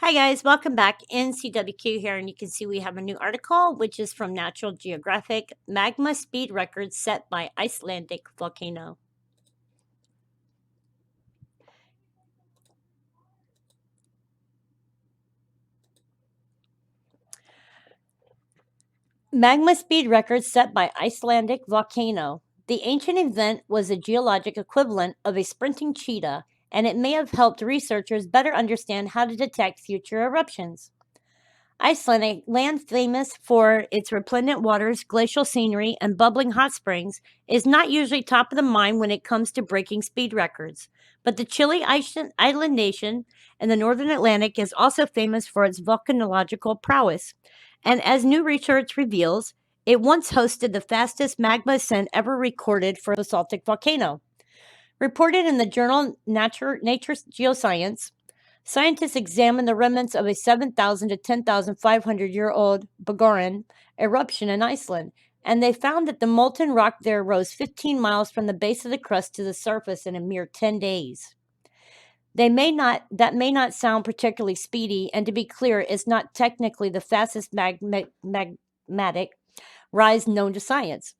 Hi guys, welcome back. NCWQ here, and you can see we have a new article which is from Natural Geographic. Magma speed record set by Icelandic volcano. Magma speed record set by Icelandic volcano. The ancient event was a geologic equivalent of a sprinting cheetah, and it may have helped researchers better understand how to detect future eruptions. Iceland, a land famous for its resplendent waters, glacial scenery, and bubbling hot springs, is not usually top of the mind when it comes to breaking speed records. But the chilly island nation in the northern Atlantic is also famous for its volcanological prowess. And as new research reveals, it once hosted the fastest magma ascent ever recorded for a basaltic volcano. Reported in the journal Nature Geoscience, scientists examined the remnants of a 7,000 to 10,500-year-old Bogoran eruption in Iceland, and they found that the molten rock there rose 15 miles from the base of the crust to the surface in a mere 10 days. That may not sound particularly speedy, and to be clear, it's not technically the fastest magmatic rise known to science.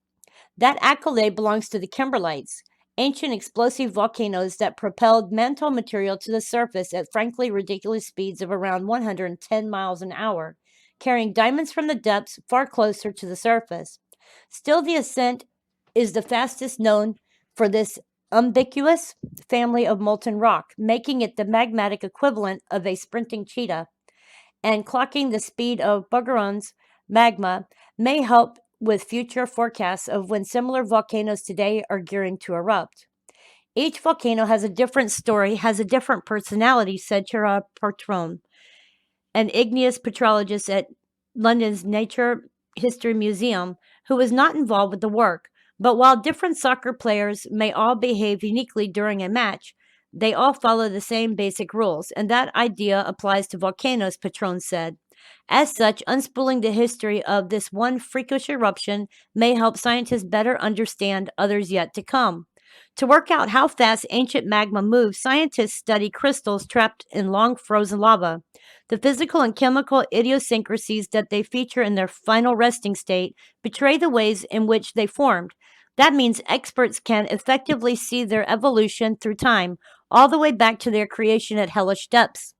That accolade belongs to the Kimberlites, ancient explosive volcanoes that propelled mantle material to the surface at frankly ridiculous speeds of around 110 miles an hour, carrying diamonds from the depths far closer to the surface. Still, the ascent is the fastest known for this ubiquitous family of molten rock, making it the magmatic equivalent of a sprinting cheetah. And clocking the speed of Bogoran's magma may help with future forecasts of when similar volcanoes today are gearing to erupt. Each volcano has a different story, has a different personality, said Chira Patron, an igneous petrologist at London's Nature History Museum, who was not involved with the work. But while different soccer players may all behave uniquely during a match, they all follow the same basic rules, and that idea applies to volcanoes, Patron said. As such, unspooling the history of this one freakish eruption may help scientists better understand others yet to come. To work out how fast ancient magma moves, scientists study crystals trapped in long frozen lava. The physical and chemical idiosyncrasies that they feature in their final resting state betray the ways in which they formed. That means experts can effectively see their evolution through time, all the way back to their creation at hellish depths.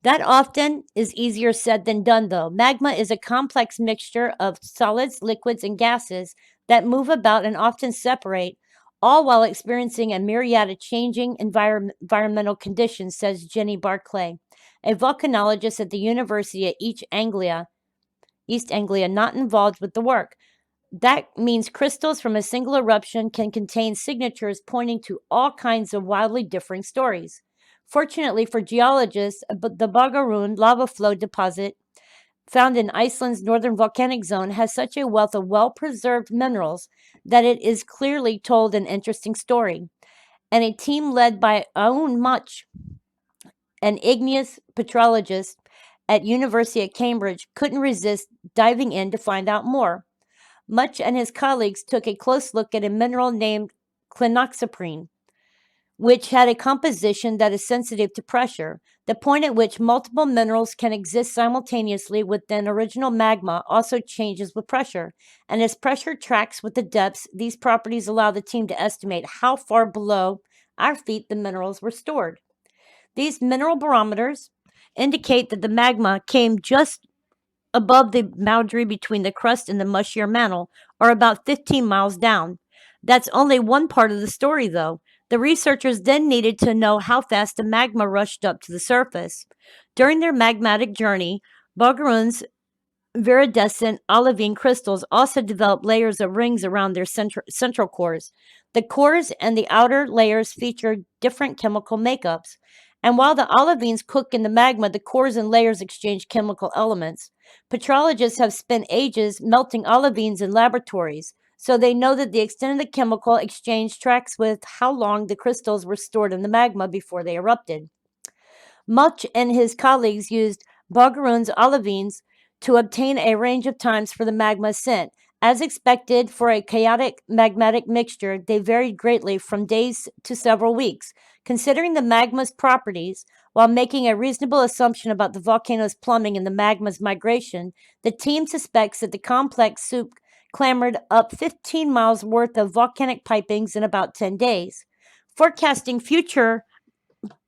That often is easier said than done, though. Magma is a complex mixture of solids, liquids, and gases that move about and often separate, all while experiencing a myriad of changing environmental conditions, says Jenny Barclay, a volcanologist at the University of East Anglia, not involved with the work. That means crystals from a single eruption can contain signatures pointing to all kinds of wildly differing stories. Fortunately for geologists, the Bagaroon lava flow deposit found in Iceland's northern volcanic zone has such a wealth of well-preserved minerals that it is clearly told an interesting story. And a team led by Aun Much, an igneous petrologist at University of Cambridge, couldn't resist diving in to find out more. Much and his colleagues took a close look at a mineral named clinoxaprine, which had a composition that is sensitive to pressure. The point at which multiple minerals can exist simultaneously within original magma also changes with pressure. And as pressure tracks with the depths, these properties allow the team to estimate how far below our feet the minerals were stored. These mineral barometers indicate that the magma came just above the boundary between the crust and the mushier mantle, or about 15 miles down. That's only one part of the story, though. The researchers then needed to know how fast the magma rushed up to the surface. During their magmatic journey, Bogarun's viridescent olivine crystals also develop layers of rings around their central cores. The cores and the outer layers feature different chemical makeups. And while the olivines cook in the magma, the cores and layers exchange chemical elements. Petrologists have spent ages melting olivines in laboratories, so they know that the extent of the chemical exchange tracks with how long the crystals were stored in the magma before they erupted. Much and his colleagues used Bogarun's olivines to obtain a range of times for the magma ascent. As expected for a chaotic magmatic mixture, they varied greatly from days to several weeks. Considering the magma's properties, While making a reasonable assumption about the volcano's plumbing and the magma's migration, the team suspects that the complex soup clambered up 15 miles worth of volcanic pipings in about 10 days. Forecasting future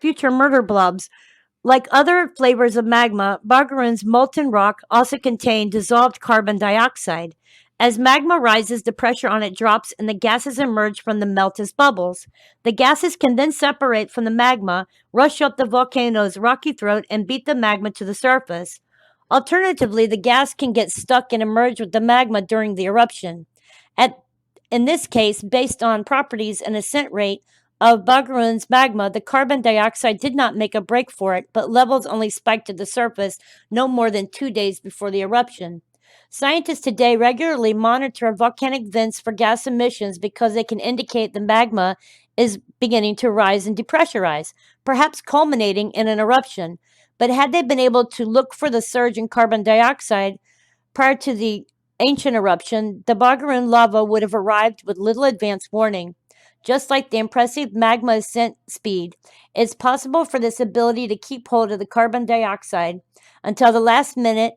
murder blobs. Like other flavors of magma, Bargaroon's molten rock also contained dissolved carbon dioxide. As magma rises, the pressure on it drops and the gases emerge from the melt as bubbles. The gases can then separate from the magma, rush up the volcano's rocky throat, and beat the magma to the surface. Alternatively, the gas can get stuck and emerge with the magma during the eruption. At, in this case, based on properties and ascent rate, of Bagaroon's magma, the carbon dioxide did not make a break for it, but levels only spiked to the surface no more than 2 days before the eruption. Scientists today regularly monitor volcanic vents for gas emissions because they can indicate the magma is beginning to rise and depressurize, perhaps culminating in an eruption. But had they been able to look for the surge in carbon dioxide prior to the ancient eruption, the Bagaroon lava would have arrived with little advance warning. Just like the impressive magma ascent speed, it's possible for this ability to keep hold of the carbon dioxide until the last moment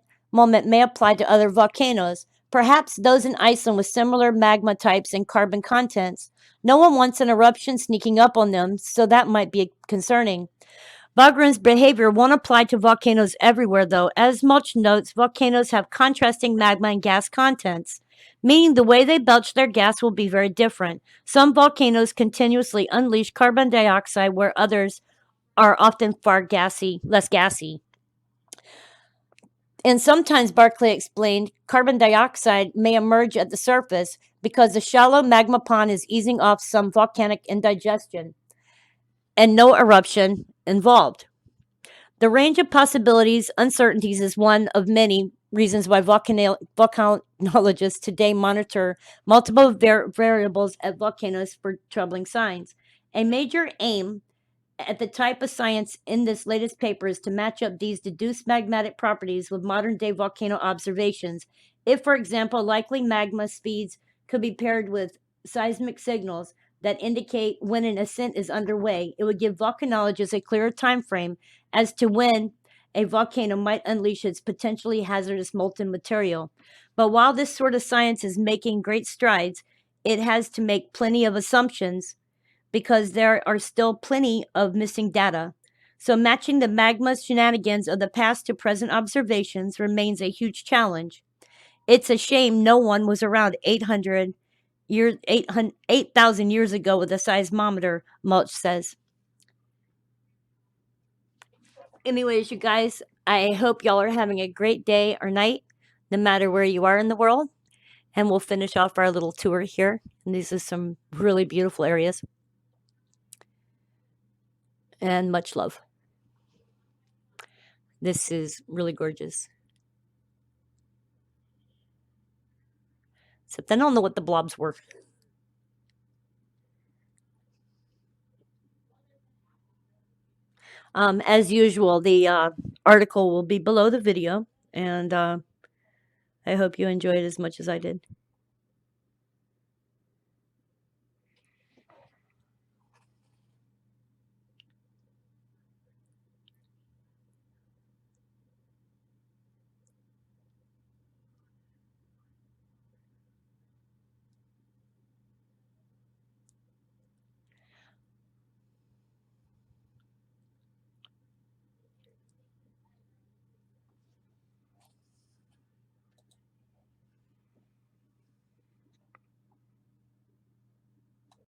may apply to other volcanoes, perhaps those in Iceland with similar magma types and carbon contents. No one wants an eruption sneaking up on them, so that might be concerning. Bogran's behavior won't apply to volcanoes everywhere, though. As Mulch notes, volcanoes have contrasting magma and gas contents, meaning the way they belch their gas will be very different. Some volcanoes continuously unleash carbon dioxide, where others are often less gassy. And sometimes, Barclay explained, carbon dioxide may emerge at the surface because the shallow magma pond is easing off some volcanic indigestion and no eruption involved. The range of possibilities, uncertainties, is one of many reasons why volcanologists today monitor multiple variables at volcanoes for troubling signs. A major aim at the type of science in this latest paper is to match up these deduced magmatic properties with modern day volcano observations. If, for example, likely magma speeds could be paired with seismic signals that indicate when an ascent is underway, it would give volcanologists a clearer time frame as to when a volcano might unleash its potentially hazardous molten material. But while this sort of science is making great strides, it has to make plenty of assumptions because there are still plenty of missing data. So matching the magma shenanigans of the past to present observations remains a huge challenge. It's a shame no one was around 8,000 years ago with a seismometer, Mulch says. Anyways, you guys, I hope y'all are having a great day or night, no matter where you are in the world. And we'll finish off our little tour here. And these are some really beautiful areas. And much love. This is really gorgeous. Except I don't know what the blobs were. As usual, the article will be below the video, and I hope you enjoyed it as much as I did.